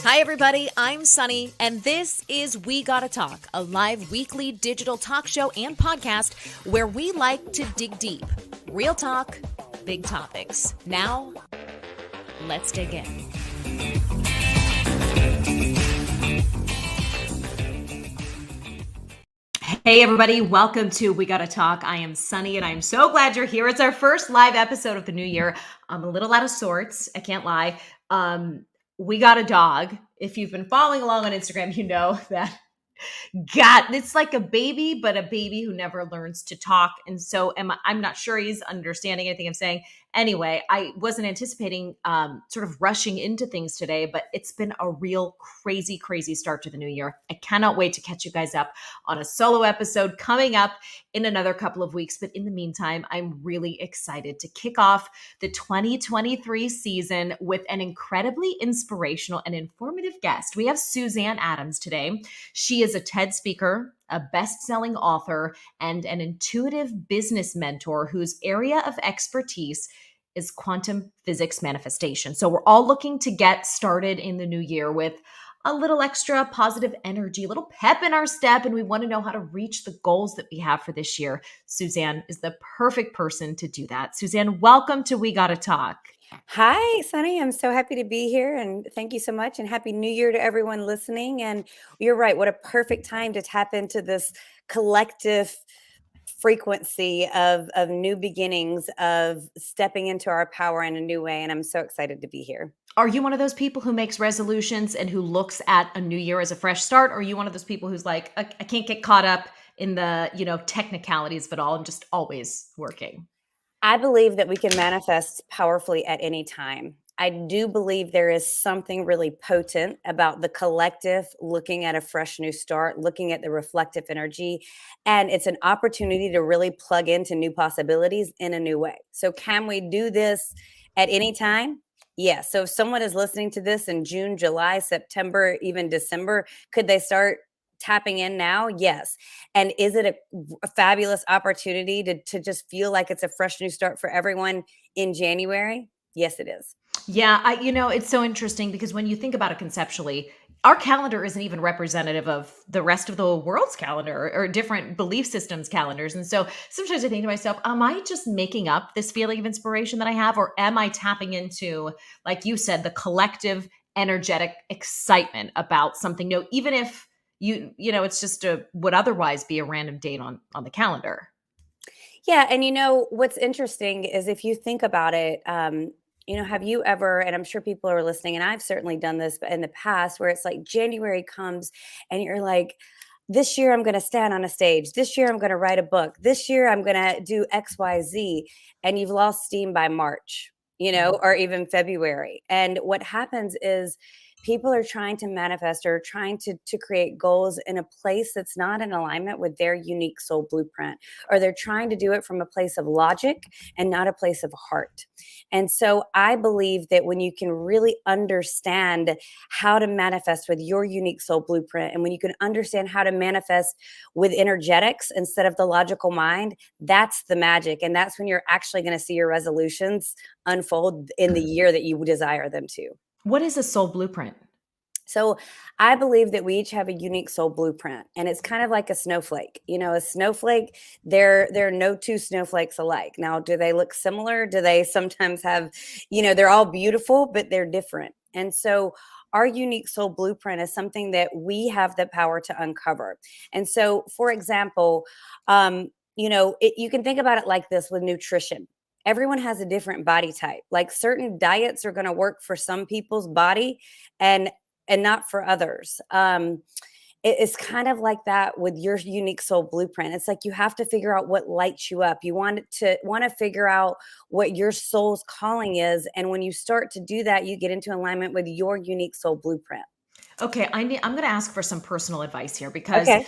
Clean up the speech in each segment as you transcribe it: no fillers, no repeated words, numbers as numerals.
Hi, everybody. I'm Sunny, and this is We Gotta Talk, a live weekly digital talk show and podcast where we like to dig deep. Real talk, big topics. Now, let's dig in. Hey, everybody. Welcome to We Gotta Talk. I am Sunny, and I'm so glad you're here. It's our first live episode of the new year. I'm a little out of sorts. I can't lie. We got a dog. If you've been following along on Instagram, you know that it's like a baby, but a baby who never learns to talk. And so I'm not sure he's understanding anything I'm saying. Anyway, I wasn't anticipating sort of rushing into things today, but it's been a real crazy start to the new year. I cannot wait to catch you guys up on a solo episode coming up in another couple of weeks. But in the meantime, I'm really excited to kick off the 2023 season with an incredibly inspirational and informative guest. We have Suzanne Adams today. She is a TED speaker, a best-selling author, and an intuitive business mentor whose area of expertise is quantum physics manifestation. So we're all looking to get started in the new year with a little extra positive energy, a little pep in our step, and we want to know how to reach the goals that we have for this year. Suzanne is the perfect person to do that. Suzanne, welcome to We Gotta Talk. Hi, Sunny. I'm so happy to be here and thank you so much. And Happy New Year to everyone listening. And you're right. What a perfect time to tap into this collective frequency of new beginnings, of stepping into our power in a new way. And I'm so excited to be here. Are you one of those people who makes resolutions and who looks at a new year as a fresh start? Or are you one of those people who's like, I can't get caught up in the, technicalities of it all and just always working? I believe that we can manifest powerfully at any time. I do believe there is something really potent about the collective looking at a fresh new start, looking at the reflective energy. And it's an opportunity to really plug into new possibilities in a new way. So, can we do this at any time? Yes. So, if someone is listening to this in June, July, September, even December, could they start tapping in now? Yes. And is it a fabulous opportunity to just feel like it's a fresh new start for everyone in January? Yes, it is. Yeah, it's so interesting because when you think about it conceptually, our calendar isn't even representative of the rest of the world's calendar or different belief systems calendars. And so sometimes I think to myself, am I just making up this feeling of inspiration that I have, or am I tapping into, like you said, the collective energetic excitement about something new, even if it's just would otherwise be a random date on the calendar. Yeah. And what's interesting is if you think about it, have you ever, and I'm sure people are listening, and I've certainly done this in the past, where it's like January comes and you're like, this year I'm going to stand on a stage. This year I'm going to write a book. This year I'm going to do XYZ. And you've lost steam by March, or even February. And what happens is people are trying to manifest or trying to create goals in a place that's not in alignment with their unique soul blueprint, or they're trying to do it from a place of logic and not a place of heart. And so I believe that when you can really understand how to manifest with your unique soul blueprint, and when you can understand how to manifest with energetics instead of the logical mind, that's the magic. And that's when you're actually going to see your resolutions unfold in the year that you desire them to. What is a soul blueprint? So I believe that we each have a unique soul blueprint, and it's kind of like a snowflake. A snowflake, there are no two snowflakes alike. Now, do they look similar? Do they sometimes have, they're all beautiful, but they're different. And so our unique soul blueprint is something that we have the power to uncover. And so, for example, you can think about it like this with nutrition. Everyone has a different body type. Like certain diets are going to work for some people's body and not for others. It's kind of like that with your unique soul blueprint. It's like you have to figure out what lights you up. You want to figure out what your soul's calling is, and when you start to do that, you get into alignment with your unique soul blueprint. Okay, I'm going to ask for some personal advice here because Okay.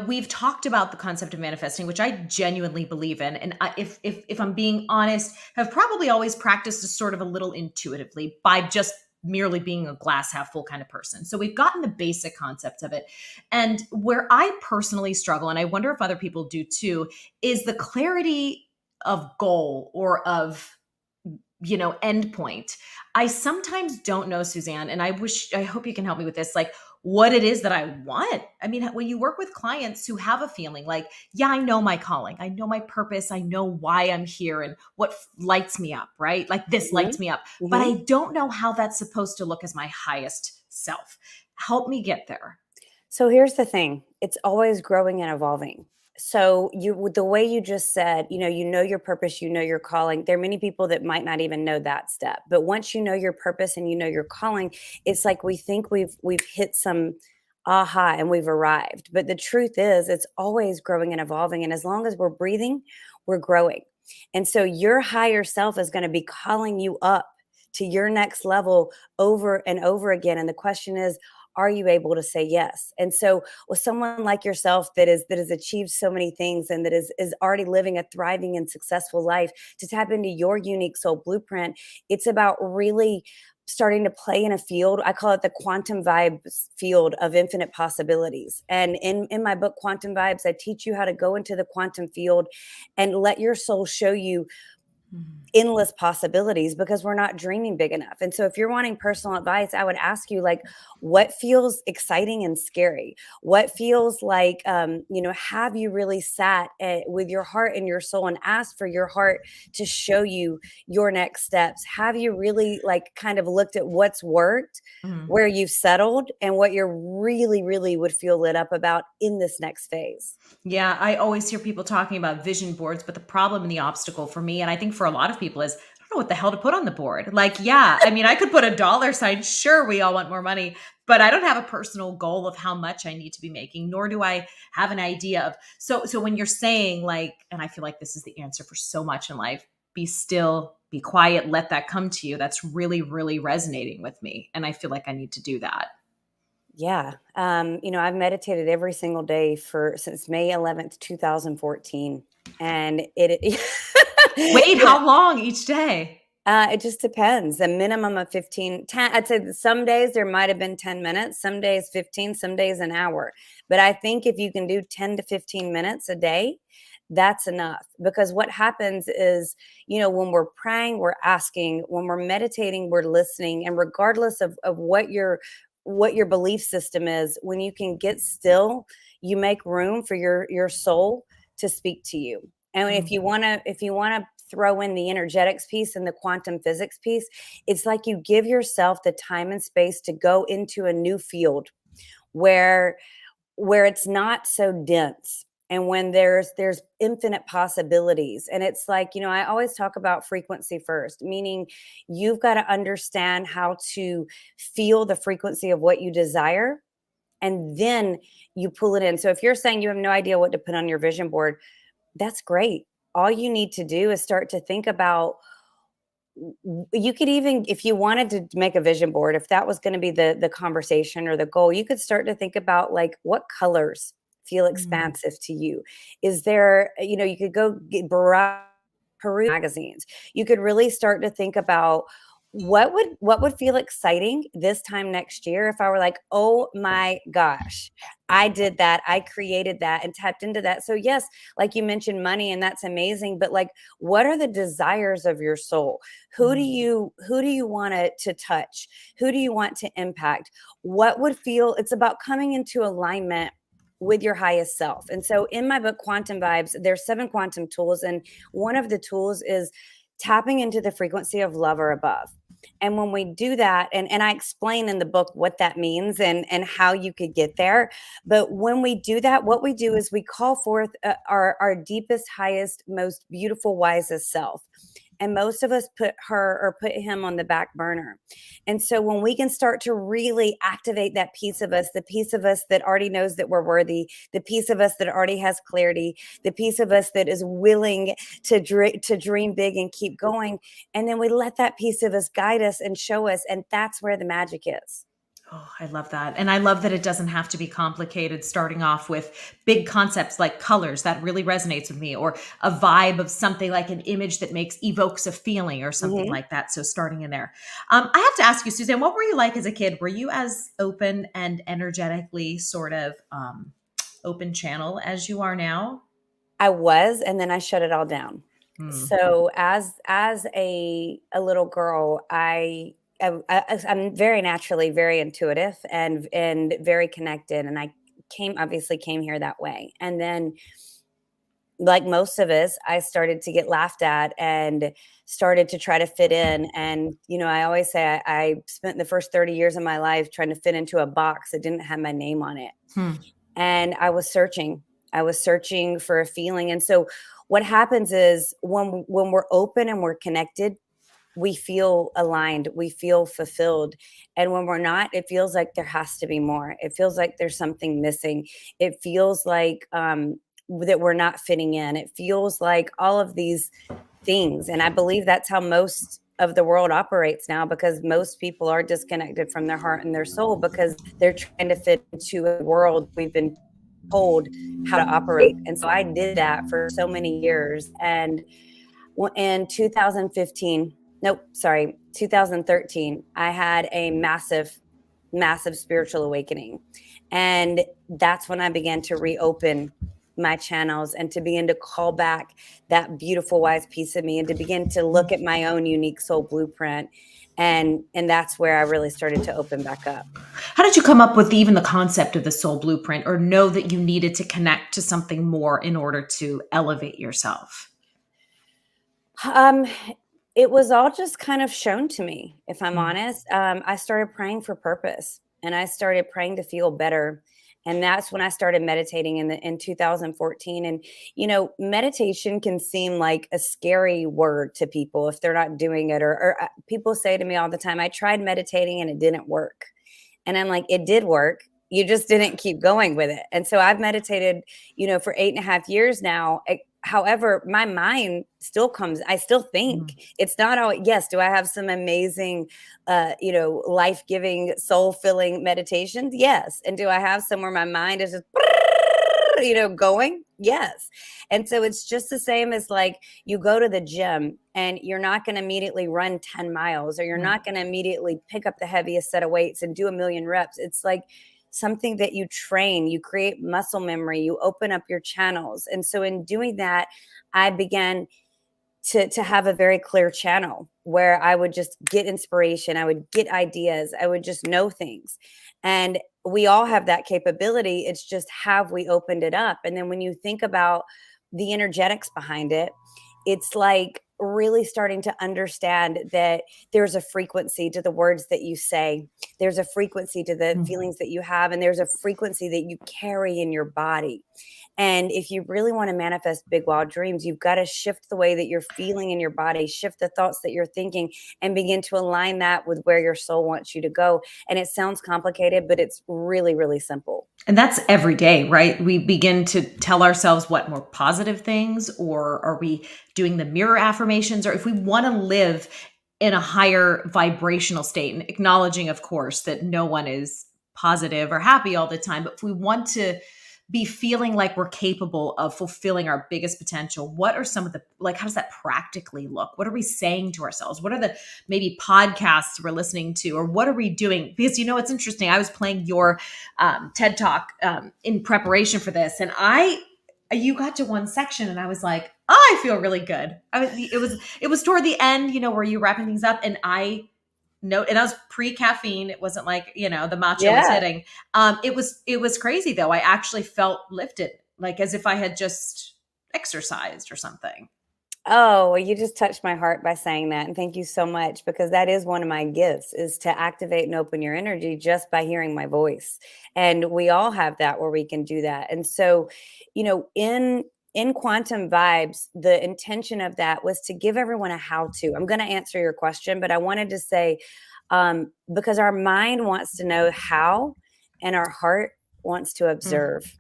we've talked about the concept of manifesting, which I genuinely believe in, and if I'm being honest, have probably always practiced this sort of a little intuitively by just merely being a glass half full kind of person. So we've gotten the basic concepts of it, and where I personally struggle, and I wonder if other people do too, is the clarity of goal or of end point. I sometimes don't know, Suzanne, and I hope you can help me with this, like what it is that I want. I mean, when you work with clients who have a feeling like, yeah, I know my calling, I know my purpose, I know why I'm here and what lights me up, right? Like this Mhm, lights me up, but mhm. I don't know how that's supposed to look as my highest self. Help me get there. So here's the thing, it's always growing and evolving. So you with the way you just said, you know your purpose, you know your calling. There are many people that might not even know that step. But once you know your purpose and you know your calling, it's like we think we've hit some aha and we've arrived. But the truth is it's always growing and evolving. And as long as we're breathing, we're growing. And so your higher self is going to be calling you up to your next level over and over again. And the question is, are you able to say yes? And so with someone like yourself that has achieved so many things and that is already living a thriving and successful life, to tap into your unique soul blueprint, it's about really starting to play in a field. I call it the quantum vibes field of infinite possibilities. And in my book Quantum Vibes, I teach you how to go into the quantum field and let your soul show you Mhm. endless possibilities, because we're not dreaming big enough. And so if you're wanting personal advice, I would ask you, like, what feels exciting and scary? What feels like, have you really sat with your heart and your soul and asked for your heart to show you your next steps? Have you really, like, kind of looked at what's worked, Mhm. where you've settled, and what you're really, really would feel lit up about in this next phase? Yeah, I always hear people talking about vision boards, but the problem and the obstacle for me, and I think for a lot of people, is I don't know what the hell to put on the board. Like, yeah, I mean, I could put a dollar sign. Sure, we all want more money, but I don't have a personal goal of how much I need to be making, nor do I have an idea of. So when you're saying like, and I feel like this is the answer for so much in life, be still, be quiet, let that come to you. That's really, really resonating with me, and I feel like I need to do that. Yeah. I've meditated every single day for since May 11th, 2014. And Wait, yeah, how long each day? it just depends. A minimum of 15, 10. I'd say that some days there might have been 10 minutes, some days 15, some days an hour. But I think if you can do 10 to 15 minutes a day, that's enough. Because what happens is, when we're praying, we're asking, when we're meditating, we're listening. And regardless of what your belief system is, when you can get still, you make room for your soul to speak to you. And if you want to throw in the energetics piece and the quantum physics piece, it's like you give yourself the time and space to go into a new field where it's not so dense, and when there's infinite possibilities. And it's like, I always talk about frequency first, meaning you've got to understand how to feel the frequency of what you desire, and then you pull it in. So if you're saying you have no idea what to put on your vision board, that's great. All you need to do is start to think about, you could even, if you wanted to make a vision board, if that was going to be the conversation or the goal, you could start to think about, like, what colors feel Mm. expansive to you. Is there, you could go get Peru magazines. You could really start to think about what would feel exciting this time next year if I were like, oh my gosh, I did that, I created that and tapped into that. So yes, like you mentioned money, and that's amazing, but, like, what are the desires of your soul? Mm. Who do you want to touch? Who do you want to impact? What would feel, it's about coming into alignment with your highest self. And so in my book Quantum Vibes, there's 7 quantum tools, and one of the tools is tapping into the frequency of love or above. And when we do that, and I explain in the book what that means and how you could get there. But when we do that, what we do is we call forth our deepest, highest, most beautiful, wisest self. And most of us put her or put him on the back burner. And so when we can start to really activate that piece of us, the piece of us that already knows that we're worthy, the piece of us that already has clarity, the piece of us that is willing to dream big and keep going, and then we let that piece of us guide us and show us, and that's where the magic is. Oh, I love that. And I love that it doesn't have to be complicated, starting off with big concepts like colors. That really resonates with me, or a vibe of something like an image that evokes a feeling or something Mhm. like that. So starting in there. I have to ask you, Suzanne, what were you like as a kid? Were you as open and energetically sort of open channel as you are now? I was, and then I shut it all down. Mm. So as a little girl, I'm very naturally very intuitive and very connected, and I obviously came here that way. And then, like most of us, I started to get laughed at and started to try to fit in. And I always say I spent the first 30 years of my life trying to fit into a box that didn't have my name on it, Hmm. and I was searching. I was searching for a feeling. And so what happens is when we're open and we're connected, we feel aligned, we feel fulfilled. And when we're not, it feels like there has to be more. It feels like there's something missing. It feels like that we're not fitting in. It feels like all of these things. And I believe that's how most of the world operates now, because most people are disconnected from their heart and their soul because they're trying to fit into a world we've been told how to operate. And so I did that for so many years. And in 2015, nope, sorry, 2013, I had a massive spiritual awakening. And that's when I began to reopen my channels and to begin to call back that beautiful, wise piece of me, and to begin to look at my own unique soul blueprint. And that's where I really started to open back up. How did you come up with even the concept of the soul blueprint, or know that you needed to connect to something more in order to elevate yourself? Um, it was all just kind of shown to me, if I'm Mm. honest. I started praying for purpose, and I started praying to feel better. And that's when I started meditating in 2014. And meditation can seem like a scary word to people if they're not doing it. Or people say to me all the time, "I tried meditating and it didn't work." And I'm like, "It did work. You just didn't keep going with it." And so I've meditated, for 8.5 years now. However, my mind still comes, I still think. Mm. It's not all, yes, do I have some amazing, life giving, soul filling meditations? Yes. And do I have some where my mind is just, going? Yes. And so it's just the same as, like, you go to the gym and you're not going to immediately run 10 miles, or you're Right. not going to immediately pick up the heaviest set of weights and do a million reps. It's like something that you train, you create muscle memory, you open up your channels. And so in doing that, I began to have a very clear channel where I would just get inspiration, I would get ideas, I would just know things. And we all have that capability. It's just, have we opened it up? And then when you think about the energetics behind it, it's like really starting to understand that there's a frequency to the words that you say. There's a frequency to the Mm. feelings that you have, and there's a frequency that you carry in your body. And if you really want to manifest big, wild dreams, you've got to shift the way that you're feeling in your body, shift the thoughts that you're thinking, and begin to align that with where your soul wants you to go. And it sounds complicated, but it's really, really simple. And that's every day, right? We begin to tell ourselves what more positive things, or are we doing the mirror affirmations? Or if we want to live in a higher vibrational state, and acknowledging, of course, that no one is positive or happy all the time, but if we want to be feeling like we're capable of fulfilling our biggest potential, what are some of the, like, how does that practically look? What are we saying to ourselves? What are the maybe podcasts we're listening to, or what are we doing? Because, it's interesting. I was playing your TED Talk in preparation for this, and you got to one section, and I was like, oh, I feel really good. It was toward the end, where you wrapping things up, and and I was pre-caffeine. It wasn't like, the matcha was Yeah. hitting. It was crazy though. I actually felt lifted, like as if I had just exercised or something. Oh, well, you just touched my heart by saying that. And thank you so much, because that is one of my gifts, is to activate and open your energy just by hearing my voice. And we all have that where we can do that. And so, in quantum vibes, the intention of that was to give everyone a how to. I'm going to answer your question, but I wanted to say, because our mind wants to know how, and our heart wants to Mm, observe.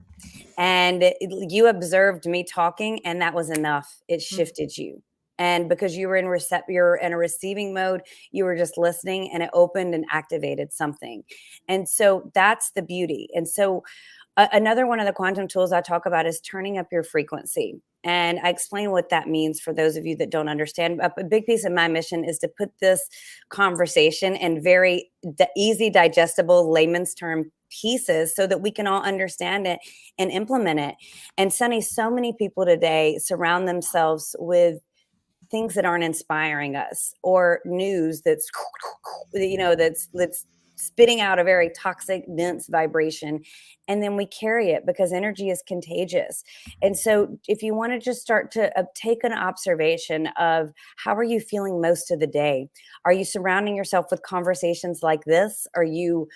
And you observed me talking, and that was enough. It mm. shifted you. And because you're in a receiving mode, you were just listening, and it opened and activated something. And so that's the beauty. And so another one of the quantum tools I talk about is turning up your frequency. And I explain what that means for those of you that don't understand. A big piece of my mission is to put this conversation in very easy, digestible, layman's term pieces so that we can all understand it and implement it. And Sunny, so many people today surround themselves with things that aren't inspiring us, or news that's that's spitting out a very toxic, dense vibration, and then we carry it because energy is contagious. And so if you want to just start to take an observation of how are you feeling most of the day, are you surrounding yourself with conversations like this? Are you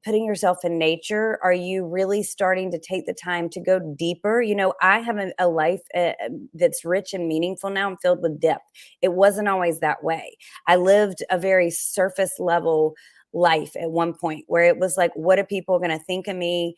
putting yourself in nature? Are you really starting to take the time to go deeper? I have a life that's rich and meaningful now and filled with depth. It wasn't always that way. I lived a very surface level life at one point where it was like, what are people going to think of me?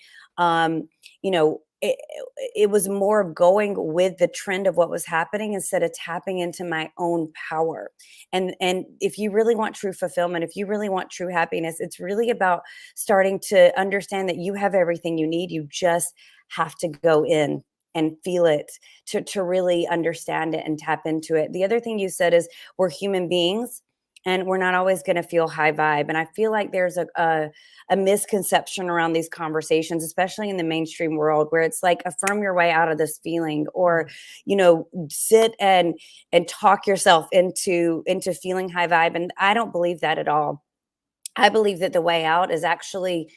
It was more of going with the trend of what was happening instead of tapping into my own power. And if you really want true fulfillment, if you really want true happiness, it's really about starting to understand that you have everything you need. You just have to go in and feel it to really understand it and tap into it. The other thing you said is we're human beings and we're not always going to feel high vibe. And I feel like there's a misconception around these conversations, especially in the mainstream world, where it's like affirm your way out of this feeling, or sit and talk yourself into feeling high vibe. And I don't believe that at all. I believe that the way out is actually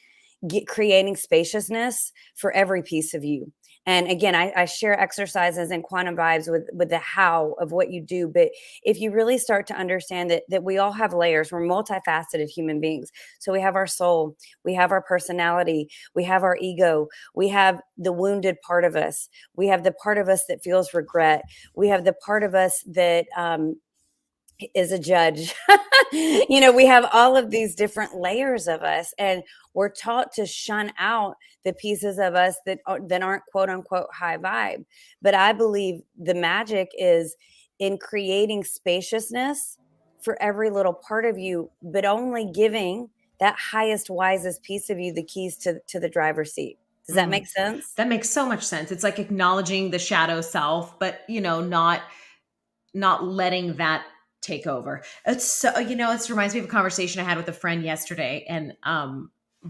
creating spaciousness for every piece of you. And again, I share exercises and quantum vibes with the how of what you do. But if you really start to understand that we all have layers, we're multifaceted human beings. So we have our soul, we have our personality, we have our ego, we have the wounded part of us, we have the part of us that feels regret, we have the part of us that is a judge. We have all of these different layers of us, and we're taught to shun out the pieces of us that aren't quote unquote high vibe. But I believe the magic is in creating spaciousness for every little part of you, but only giving that highest, wisest piece of you the keys to the driver's seat. Does that Mm. make sense? That makes so much sense. It's like acknowledging the shadow self, but not letting that take over. It's so, it reminds me of a conversation I had with a friend yesterday, and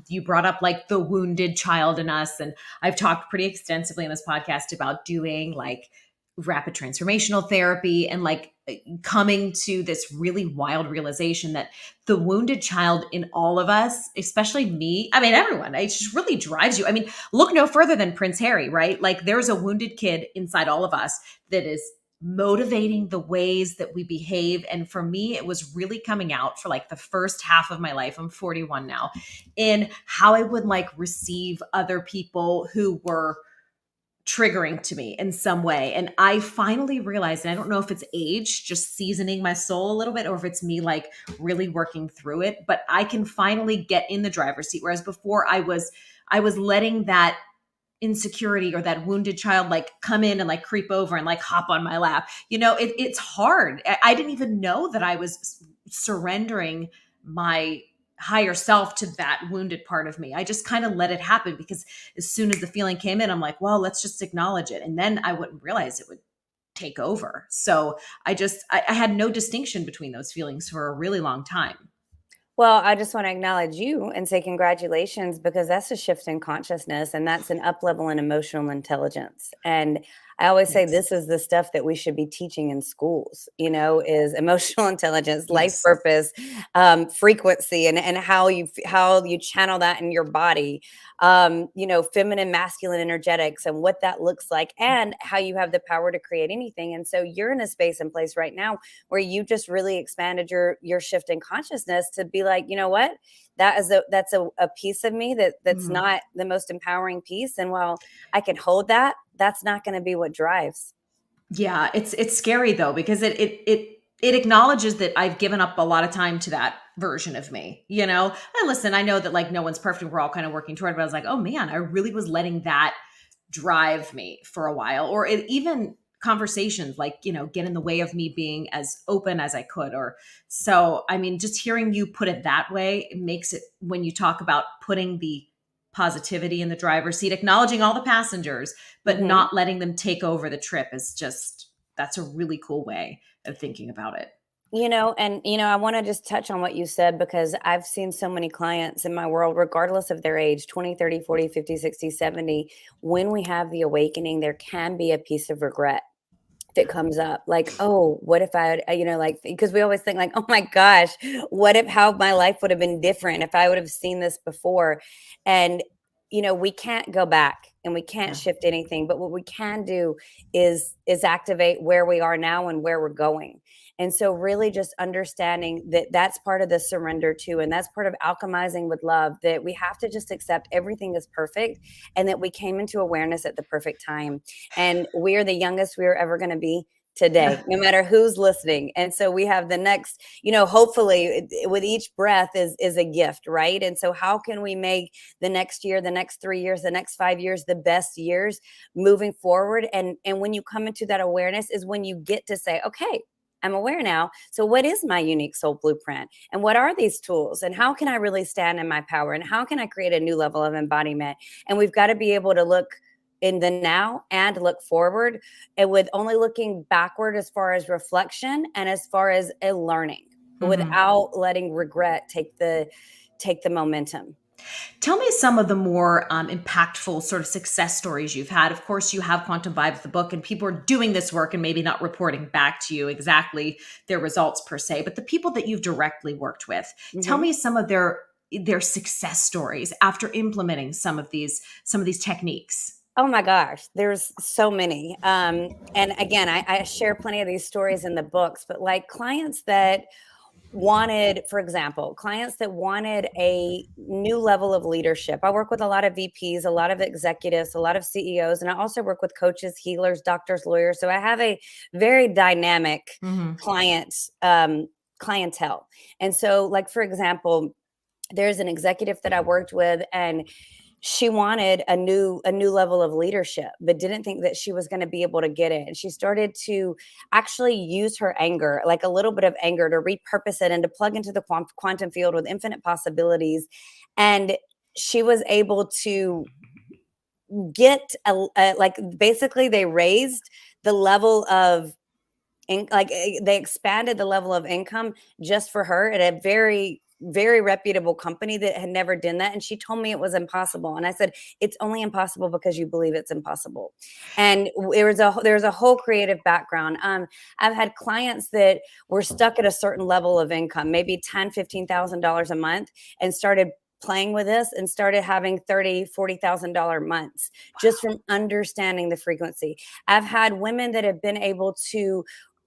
you brought up like the wounded child in us, and I've talked pretty extensively in this podcast about doing like rapid transformational therapy and like coming to this really wild realization that the wounded child in all of us, especially me, I mean everyone, it just really drives you. I mean, look no further than Prince Harry, right? Like there's a wounded kid inside all of us that is motivating the ways that we behave. And for me, it was really coming out for like the first half of my life. I'm 41 now, in how I would like receive other people who were triggering to me in some way. And I finally realized, and I don't know if it's age just seasoning my soul a little bit, or if it's me like really working through it, but I can finally get in the driver's seat. Whereas before I was letting that insecurity or that wounded child like come in and like creep over and like hop on my lap. It's hard. I didn't even know that I was surrendering my higher self to that wounded part of me. I just kind of let it happen because as soon as the feeling came in, I'm like, well, let's just acknowledge it. And then I wouldn't realize it would take over. So I had no distinction between those feelings for a really long time. Well, I just want to acknowledge you and say congratulations, because that's a shift in consciousness and that's an up level in emotional intelligence. And I always say Yes. this is the stuff that we should be teaching in schools, is emotional intelligence, life Yes. purpose, frequency, and how you channel that in your body, feminine, masculine energetics and what that looks like, and how you have the power to create anything. And so you're in a space and place right now where you just really expanded your shift in consciousness to be like, you know what, that's a piece of me that's Mhm. not the most empowering piece. And while I can hold that, that's not going to be what drives. Yeah, it's scary though because it acknowledges that I've given up a lot of time to that version of me, you know? And listen, I know that like no one's perfect, we're all kind of working toward it, but I was like, "Oh man, I really was letting that drive me for a while." Or even conversations like, get in the way of me being as open as I could. Or so, I mean, just hearing you put it that way, it makes it, when you talk about putting the positivity in the driver's seat, acknowledging all the passengers, but Hmm. not letting them take over the trip is just, that's a really cool way of thinking about it. I want to just touch on what you said, because I've seen so many clients in my world, regardless of their age, 20, 30, 40, 50, 60, 70. When we have the awakening, there can be a piece of regret. if it comes up, like, oh, what if I had, like, because we always think like, oh my gosh, what if how my life would have been different if I would have seen this before? And we can't go back and we can't Yeah. shift anything, but what we can do is activate where we are now and where we're going. And so really just understanding that that's part of the surrender too, and that's part of alchemizing with love, that we have to just accept everything is perfect and that we came into awareness at the perfect time, and we're the youngest we're ever going to be today, no matter who's listening. And so we have the next, hopefully with each breath is a gift, right? And so how can we make the next year, the next 3 years, the next 5 years the best years moving forward? And when you come into that awareness is when you get to say, okay, I'm aware now. So what is my unique soul blueprint? And what are these tools? And how can I really stand in my power? And how can I create a new level of embodiment? And we've got to be able to look in the now and look forward, and with only looking backward as far as reflection and as far as a learning, Mhm. without letting regret take the momentum. Tell me some of the more impactful sort of success stories you've had. Of course, you have Quantum Vibes, the book, and people are doing this work and maybe not reporting back to you exactly their results per se, but the people that you've directly worked with, tell Mhm. me some of their success stories after implementing some of these techniques. Oh my gosh, there's so many. And again, I share plenty of these stories in the books, but like clients that wanted, for example, clients that wanted a new level of leadership. I work with a lot of VPs, a lot of executives, a lot of CEOs, and I also work with coaches, healers, doctors, lawyers. So I have a very dynamic Hmm. client clientele. And so, like for example, there's an executive that I worked with, and she wanted a new level of leadership, but didn't think that she was going to be able to get it. And she started to actually use her anger, like a little bit of anger, to repurpose it and to plug into the quantum field with infinite possibilities. And she was able to get like basically they raised the level of they expanded the level of income just for her at a very, very reputable company that had never done that. And she told me it was impossible. And I said, it's only impossible because you believe it's impossible. And there's a whole creative background. I've had clients that were stuck at a certain level of income, maybe $10,000, $15,000 a month, and started playing with this and started having $30,000, $40,000 months just from understanding the frequency. I've had women that have been able to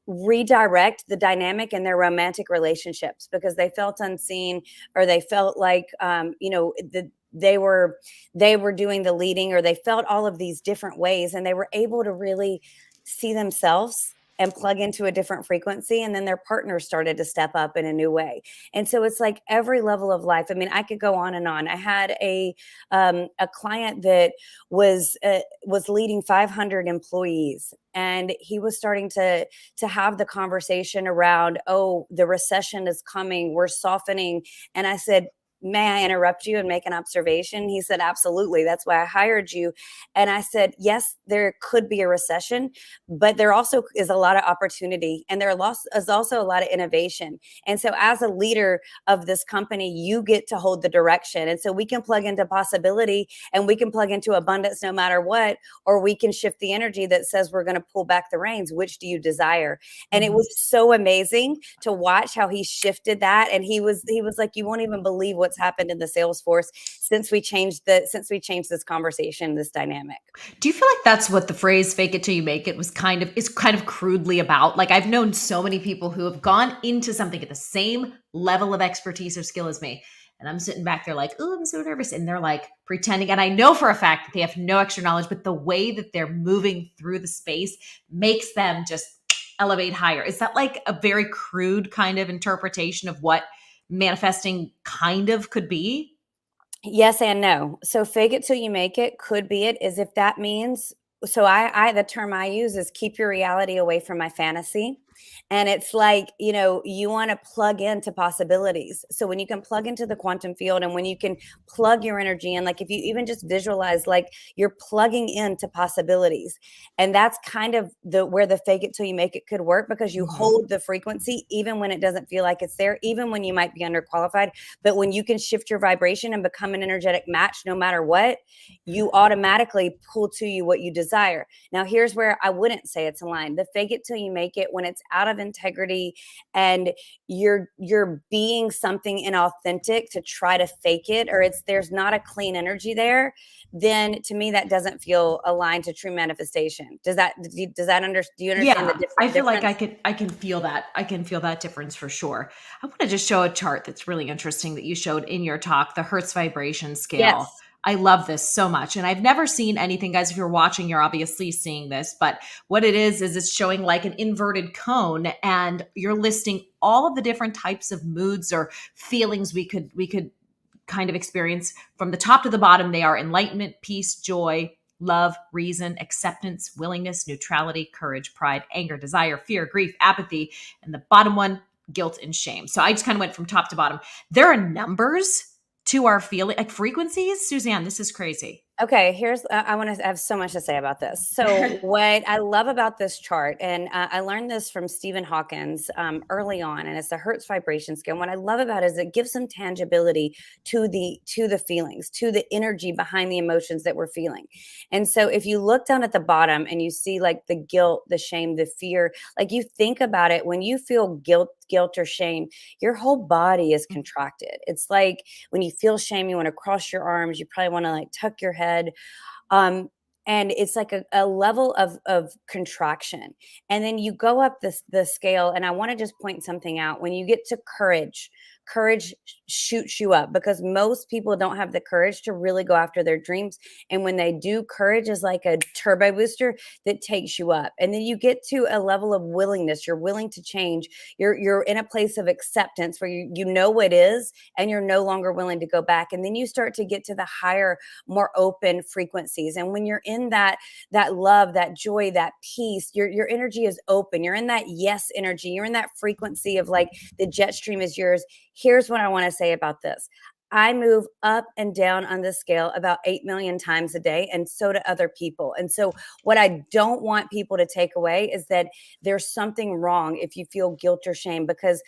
redirect the dynamic in their romantic relationships because they felt unseen, or they felt like they were doing the leading, or they felt all of these different ways, and they were able to really see themselves and plug into a different frequency, and then their partner started to step up in a new way. And so it's like every level of life. I mean, I could go on and on. I had a client that was leading 500 employees, and he was starting to have the conversation around, oh, the recession is coming, we're softening. And I said, may I interrupt you and make an observation? He said, absolutely, that's why I hired you. And I said, yes, there could be a recession, but there also is a lot of opportunity, and is also a lot of innovation. And so as a leader of this company, you get to hold the direction. And so we can plug into possibility, and we can plug into abundance no matter what, or we can shift the energy that says we're going to pull back the reins. Which do you desire? And it was so amazing to watch how he shifted that. And he was like, you won't even believe what's happened in the sales force since we changed this conversation, this dynamic. Do you feel like that's what the phrase "fake it till you make it" was kind of crudely about? Like, I've known so many people who have gone into something at the same level of expertise or skill as me, and I'm sitting back there like, "Oh, I'm so nervous," and they're like pretending, and I know for a fact that they have no extra knowledge, but the way that they're moving through the space makes them just elevate higher. Is that like a very crude kind of interpretation of what manifesting kind of could be? Yes and no. So fake it till you make it could be it, is if that means, so I the term I use is keep your reality away from my fantasy. And it's like, you want to plug into possibilities. So when you can plug into the quantum field and when you can plug your energy in, like if you even just visualize like you're plugging into possibilities. And that's kind of the where the fake it till you make it could work, because you Mhm. hold the frequency even when it doesn't feel like it's there, even when you might be underqualified. But when you can shift your vibration and become an energetic match no matter what, you automatically pull to you what you desire. Now, here's where I wouldn't say it's aligned. The fake it till you make it, when it's out of integrity and you're being something inauthentic to try to fake it, or there's not a clean energy there, then to me that doesn't feel aligned to true manifestation. Do you understand Yeah, the I feel like difference? I can feel that. I can feel that difference for sure. I want to just show a chart that's really interesting that you showed in your talk, the Hertz vibration scale. Yes. I love this so much. And I've never seen anything, guys. If you're watching, you're obviously seeing this. But what it is it's showing like an inverted cone, and you're listing all of the different types of moods or feelings we could kind of experience from the top to the bottom. They are enlightenment, peace, joy, love, reason, acceptance, willingness, neutrality, courage, pride, anger, desire, fear, grief, apathy, and the bottom one, guilt and shame. So I just kind of went from top to bottom. There are numbers to our feeling, like frequencies. Suzanne, this is crazy. Okay, I want to have so much to say about this. So, what I love about this chart, and I learned this from Stephen Hawkins early on, and it's the Hertz vibration scale. And what I love about it is it gives some tangibility to the feelings, to the energy behind the emotions that we're feeling. And so, if you look down at the bottom and you see like the guilt, the shame, the fear, like you think about it, when you feel guilt or shame, your whole body is contracted. It's like when you feel shame, you want to cross your arms, you probably want to like tuck your head. Um, and it's like a level of contraction. And then you go up the scale. And I want to just point something out. When you get to courage, courage shoots you up, because most people don't have the courage to really go after their dreams. And when they do, courage is like a turbo booster that takes you up. And then you get to a level of willingness. You're willing to change. You're in a place of acceptance where you know what is, and you're no longer willing to go back. And then you start to get to the higher, more open frequencies. And when you're in that love, that joy, that peace, your energy is open. You're in that yes energy. You're in that frequency of like the jet stream is yours. Here's what I want to say about this. I move up and down on the scale about 8 million times a day, and so do other people. And so, what I don't want people to take away is that there's something wrong if you feel guilt or shame, because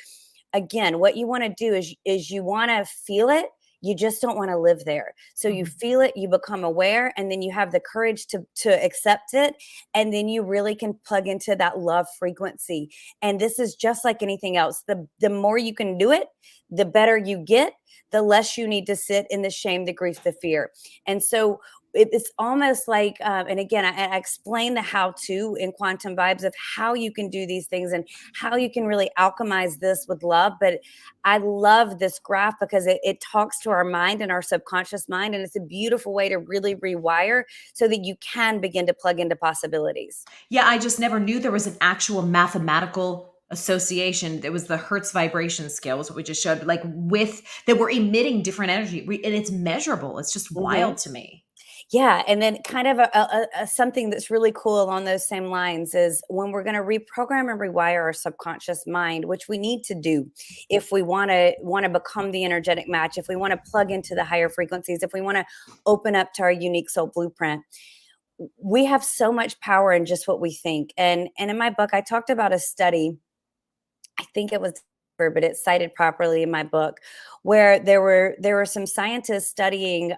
again, what you want to do is you want to feel it. You just don't want to live there. So you Mhm. feel it, you become aware, and then you have the courage to accept it, and then you really can plug into that love frequency. And this is just like anything else. The more you can do it, the better you get, the less you need to sit in the shame, the grief, the fear. And so it's almost like, and again, I explain the how to in quantum vibes of how you can do these things and how you can really alchemize this with love. But I love this graph because it talks to our mind and our subconscious mind. And it's a beautiful way to really rewire so that you can begin to plug into possibilities. Yeah, I just never knew there was an actual mathematical association. There was the Hertz vibration scale, was what we just showed, like with that we're emitting different energy, and it's measurable. It's just wild Mhm. to me. Yeah, and then kind of something that's really cool along those same lines is when we're going to reprogram and rewire our subconscious mind, which we need to do if we want to become the energetic match, if we want to plug into the higher frequencies, if we want to open up to our unique soul blueprint. We have so much power in just what we think. And in my book, I talked about a study. I think it was, but it's cited properly in my book, where there were some scientists studying.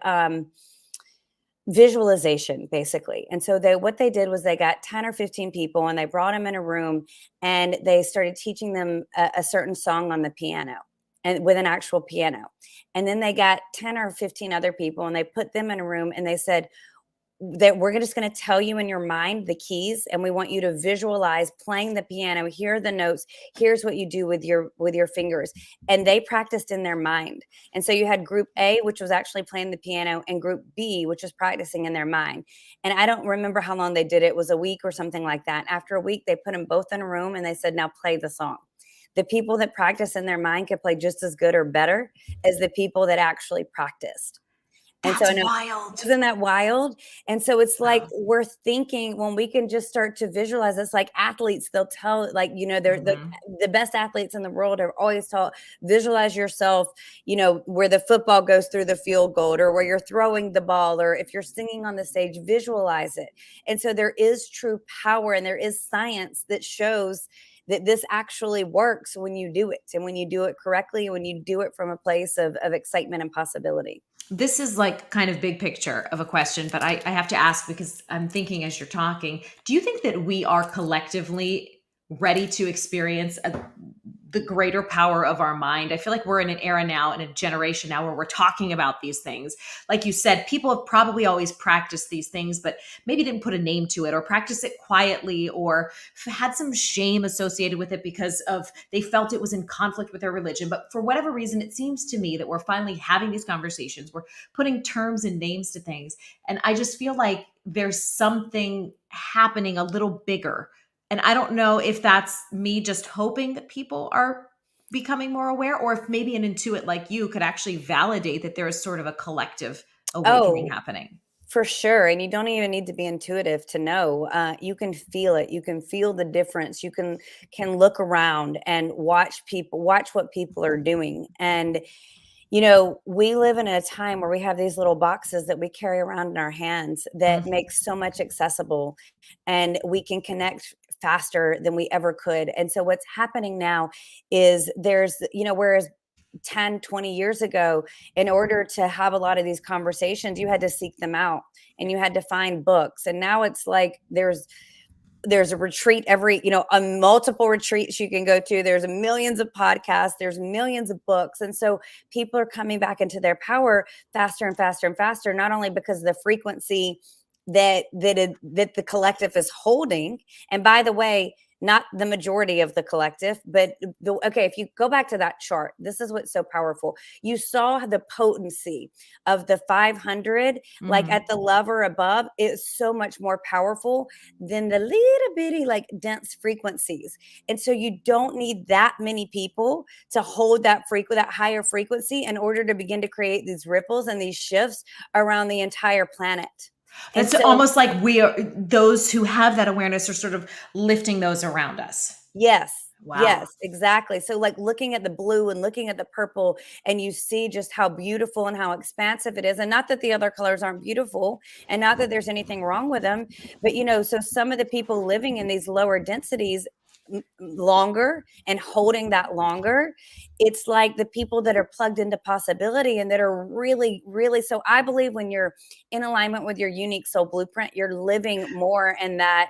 Visualization, basically. And so what they did was they got 10 or 15 people and they brought them in a room, and they started teaching them a certain song on the piano, and with an actual piano. And then they got 10 or 15 other people and they put them in a room, and they said, that we're just going to tell you in your mind the keys, and we want you to visualize playing the piano, hear the notes, here's what you do with your fingers. And they practiced in their mind. And so you had group A, which was actually playing the piano, and group B, which was practicing in their mind. And I don't remember how long they did it. It was a week or something like that. After a week, they put them both in a room and they said, now play the song. The people that practice in their mind could play just as good or better as the people that actually practiced. And so That's I know, wild. isn't that wild? And so it's like Wow. we're thinking when we can just start to visualize, it's like athletes, they'll tell, like, they're Mhm. the best athletes in the world are always taught, visualize yourself, where the football goes through the field goal, or where you're throwing the ball, or if you're singing on the stage, visualize it. And so there is true power and there is science that shows that this actually works when you do it, and when you do it correctly, when you do it from a place of excitement and possibility. This is like kind of big picture of a question, but I have to ask because I'm thinking as you're talking, do you think that we are collectively ready to experience the greater power of our mind? I feel like we're in an era now, in a generation now, where we're talking about these things. Like you said, people have probably always practiced these things, but maybe didn't put a name to it, or practice it quietly, or had some shame associated with it because of they felt it was in conflict with their religion. But for whatever reason, it seems to me that we're finally having these conversations. We're putting terms and names to things. And I just feel like there's something happening a little bigger. And I don't know if that's me just hoping that people are becoming more aware, or if maybe an intuit like you could actually validate that there is sort of a collective awakening Oh, happening. for sure. And you don't even need to be intuitive to know. You can feel it. You can feel the difference. You can look around and watch what people are doing. And we live in a time where we have these little boxes that we carry around in our hands that Mhm. makes so much accessible, and we can connect faster than we ever could. And so what's happening now is whereas 10, 20 years ago, in order to have a lot of these conversations, you had to seek them out and you had to find books. And now it's like there's a retreat every, a multiple retreats you can go to. There's millions of podcasts, there's millions of books. And so people are coming back into their power faster and faster and faster, not only because of the frequency that the collective is holding. And by the way, not the majority of the collective, but okay, if you go back to that chart, this is what's so powerful. You saw the potency of the 500, like Mhm. at the lever above, it's so much more powerful than the little bitty, like dense frequencies. And so you don't need that many people to hold that higher frequency in order to begin to create these ripples and these shifts around the entire planet. And That's so, almost like we are those who have that awareness are sort of lifting those around us. yes. Wow. Yes, exactly. So, like, looking at the blue and looking at the purple, and you see just how beautiful and how expansive it is. And not that the other colors aren't beautiful, and not that there's anything wrong with them, but so some of the people living in these lower densities longer and holding that longer, it's like the people that are plugged into possibility and that are really, really. So, I believe when you're in alignment with your unique soul blueprint, you're living more in that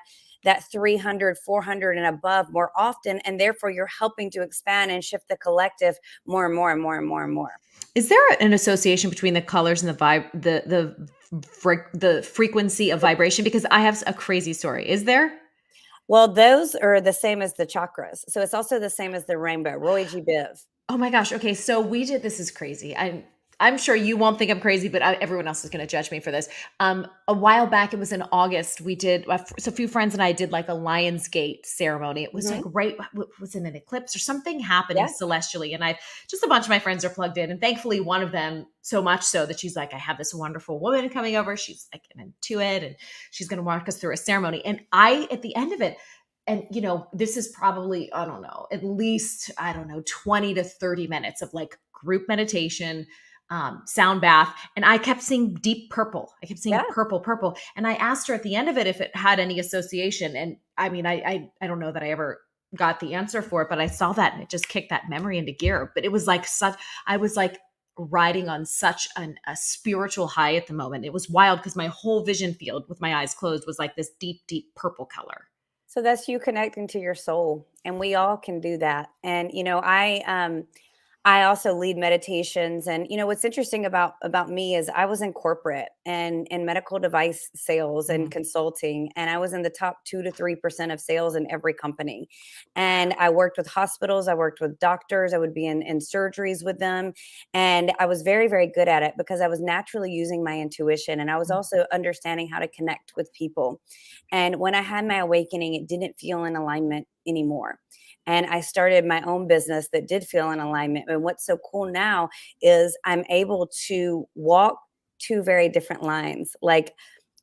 300, 400 and above more often, and therefore you're helping to expand and shift the collective more and more and more and more and more. Is there an association between the colors and the frequency of vibration? Because I have a crazy story. Is there? Well, those are the same as the chakras, so it's also the same as the rainbow. Roy G. Biv. Oh my gosh. Okay, so we did this is crazy. I'm sure you won't think I'm crazy, but everyone else is going to judge me for this. A while back, it was in August. We did so a few friends and I did like a Lionsgate ceremony. It was like Hmm. was it an eclipse or something happening Yeah. celestially? And I just a bunch of my friends are plugged in, and thankfully one of them so much so that she's like, I have this wonderful woman coming over. She's like an intuit, and she's going to walk us through a ceremony. And I at the end of it, and this is probably I don't know, at least I don't know, 20 to 30 minutes of like group meditation, sound bath, and I kept seeing deep purple. I kept seeing Yeah. purple, purple, and I asked her at the end of it if it had any association. And I mean, I don't know that I ever got the answer for it, but I saw that and it just kicked that memory into gear. But it was like such I was like riding on such a spiritual high at the moment. It was wild because my whole vision field with my eyes closed was like this deep, deep purple color. So that's you connecting to your soul, and we all can do that. And I also lead meditations, and what's interesting about me is I was in corporate and in medical device sales and Mhm. consulting, and I was in the top 2 to 3% of sales in every company. And I worked with hospitals, I worked with doctors, I would be in surgeries with them, and I was very, very good at it because I was naturally using my intuition, and I was also understanding how to connect with people. And when I had my awakening, it didn't feel in alignment anymore. And I started my own business that did feel in alignment. And what's so cool now is I'm able to walk two very different lines. Like,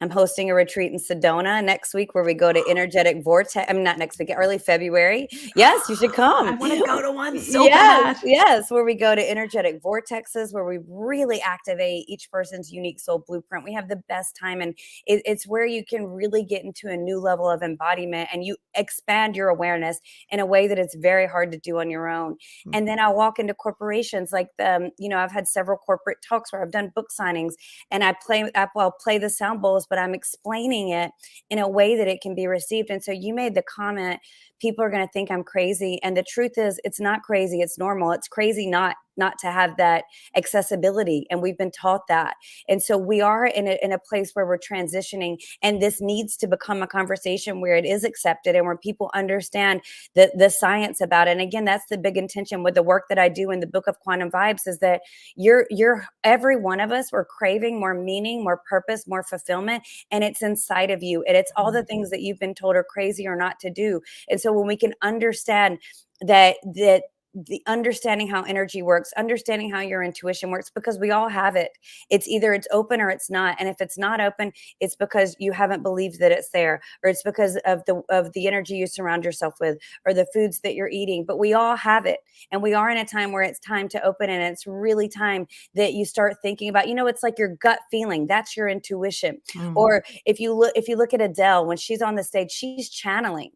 I'm hosting a retreat in Sedona next week where we go to energetic vortex. I'm not next week, early February. Yes, you should I come. want to go to one so Yes, bad. yes, where we go to energetic vortexes, where we really activate each person's unique soul blueprint. We have the best time, and it's where you can really get into a new level of embodiment, and you expand your awareness in a way that it's very hard to do on your own. And then I'll walk into corporations like I've had several corporate talks where I've done book signings, and I'll play the sound bowls, but I'm explaining it in a way that it can be received. And so you made the comment, people are going to think I'm crazy. And the truth is, it's not crazy. It's normal. It's crazy not to have that accessibility. And we've been taught that. And so we are in a place where we're transitioning, and this needs to become a conversation where it is accepted and where people understand the science about it. And again, that's the big intention with the work that I do in the book of Quantum Vibes, is that you're every one of us, we're craving more meaning, more purpose, more fulfillment, and it's inside of you. And it's all the things that you've been told are crazy or not to do. And so when we can understand that the understanding how energy works, understanding how your intuition works, because we all have it. It's either it's open or it's not. And if it's not open, it's because you haven't believed that it's there, or it's because of the energy you surround yourself with, or the foods that you're eating. But we all have it. And we are in a time where it's time to open, and it's really time that you start thinking about, it's like your gut feeling. That's your intuition. Mm. Or if you look at Adele, when she's on the stage, she's channeling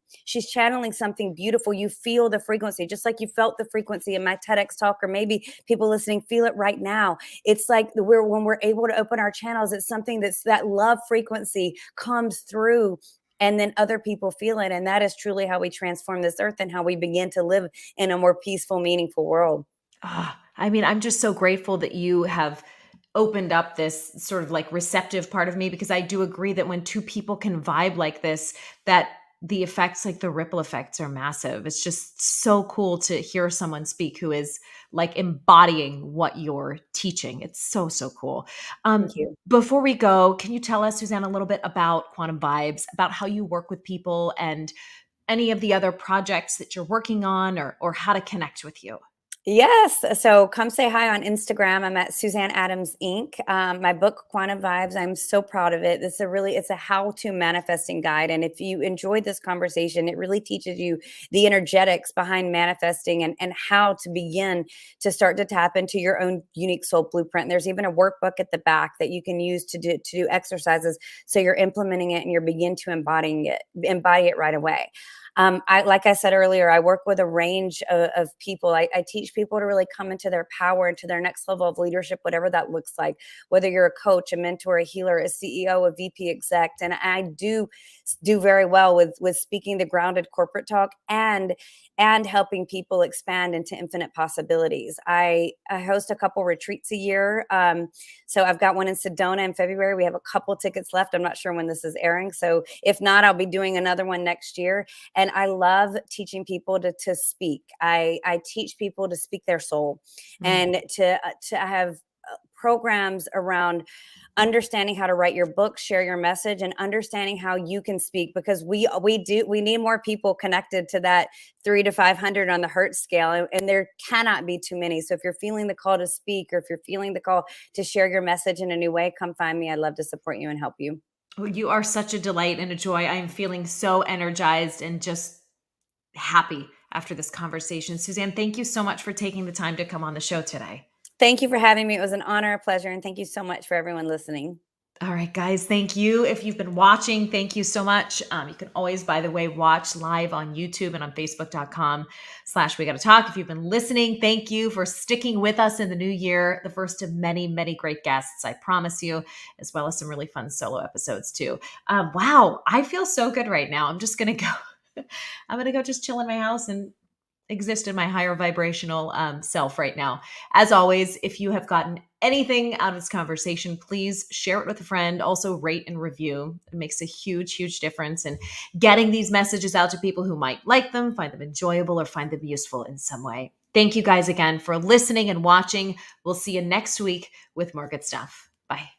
something beautiful. You feel the frequency, just like you felt the frequency in my TEDx talk, or maybe people listening feel it right now. It's like when we're able to open our channels, it's something that's that love frequency comes through, and then other people feel it. And that is truly how we transform this earth and how we begin to live in a more peaceful, meaningful world. I mean, I'm just so grateful that you have opened up this sort of like receptive part of me, because I do agree that when two people can vibe like this, that the effects, like the ripple effects, are massive. It's just so cool to hear someone speak who is like embodying what you're teaching. It's so, so cool. Thank you. Before we go, can you tell us, Suzanne, a little bit about Quantum Vibes, about how you work with people and any of the other projects that you're working on, or how to connect with you? Yes. So come say hi on Instagram. I'm at Suzanne Adams Inc. My book, Quantum Vibes, I'm so proud of it. It's a how-to manifesting guide. And if you enjoyed this conversation, it really teaches you the energetics behind manifesting, and how to begin to start to tap into your own unique soul blueprint. There's even a workbook at the back that you can use to do exercises, so you're implementing it and you're begin to embody it right away. Like I said earlier, I work with a range of people. I teach people to really come into their power, into their next level of leadership, whatever that looks like, whether you're a coach, a mentor, a healer, a CEO, a VP exec. And I do very well with speaking the grounded corporate talk, and helping people expand into infinite possibilities. I host a couple retreats a year. So I've got one in Sedona in February. We have a couple tickets left. I'm not sure when this is airing. So if not, I'll be doing another one next year. And I love teaching people to speak. I teach people to speak their soul, Mm. and to have programs around understanding how to write your book, share your message, and understanding how you can speak, because we need more people connected to that 3 to 500 on the Hertz scale, and there cannot be too many. So if you're feeling the call to speak, or if you're feeling the call to share your message in a new way, come find me. I'd love to support you and help you. Well, you are such a delight and a joy. I am feeling so energized and just happy after this conversation. Suzanne, thank you so much for taking the time to come on the show today. Thank you for having me. It was an honor, a pleasure, and thank you so much for everyone listening. All right, guys, thank you. If you've been watching, thank you so much. You can always, by the way, watch live on YouTube and on Facebook.com/We Gotta Talk. If you've been listening, thank you for sticking with us in the new year. The first of many, many great guests, I promise you, as well as some really fun solo episodes too. Wow, I feel so good right now. I'm just gonna go. I'm gonna go just chill in my house and exist in my higher vibrational self right now. As always, if you have gotten anything out of this conversation, please share it with a friend. Also, rate and review. It makes a huge, huge difference in getting these messages out to people who might like them, find them enjoyable, or find them useful in some way. Thank you guys again for listening and watching. We'll see you next week with more good stuff. Bye.